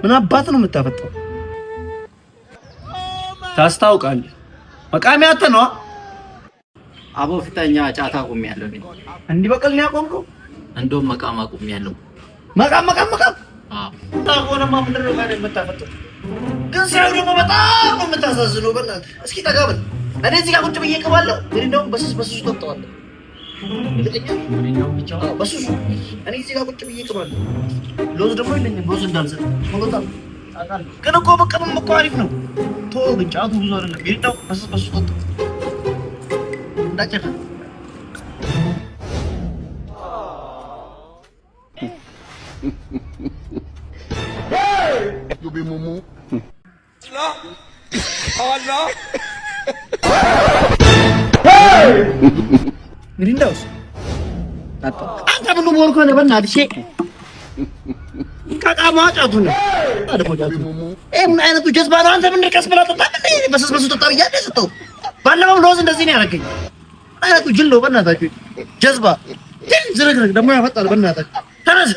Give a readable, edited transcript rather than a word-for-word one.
ምን አባት ነው የምታፈጠው? ታስታውቃለህ። መቃሚያ አንተ ነው። አቦ ፍተኛ ጫታ አቁሜያለሁ እኔ። እንዲህ በቀል ነው ያቆምከው? እንደውም መቃም አቁሜያለሁ። መቃም። አዎ ታቆነማ ምንድን ነው ጋር የምታፈጠው? ግን ሳይው ደግሞ በጣም ነው የምታሳዝነው። በእናትህ እስኪ ጠጋ በል። እኔ እዚህ ጋር ቁጭ ብዬ እቀባለሁ። ግን እንደውም በስሱ ጠጣዋለሁ። በስሱ እኔ እዚህ ጋር ቁጭ ብዬ እቀባለሁ። ሎዝ ደግሞ የለኝም። ሎዝ እንዳልሰጥ ሞሎታል። ግን እኮ በቀምም እኮ አሪፍ ነው። ቶ ግን ጫቱ ብዙ አይደለም። ይሄዳው በስሱ ጠጣ እንዳጨፈ You be mumu. Allah. Hey! Grindos. አንተ ምን ሞልኮ ነው በእናትሽ? ካቃማ ጫቱ ነው። ምን አይነቱ ጀዝባ ነው? አንተ ምን ድርቀስ ብላ ጠጣ? በስሱ ጠጣ ብያለሁ ሰጠው። ባለፈው ሎዝ እንደዚህ ነው ያደረገኝ። አይነቱ ጅል ነው በእናታችሁ። ጀዝባ ዝርግርግ ደግሞ ያፈጣል በእናታችሁ። ተነስ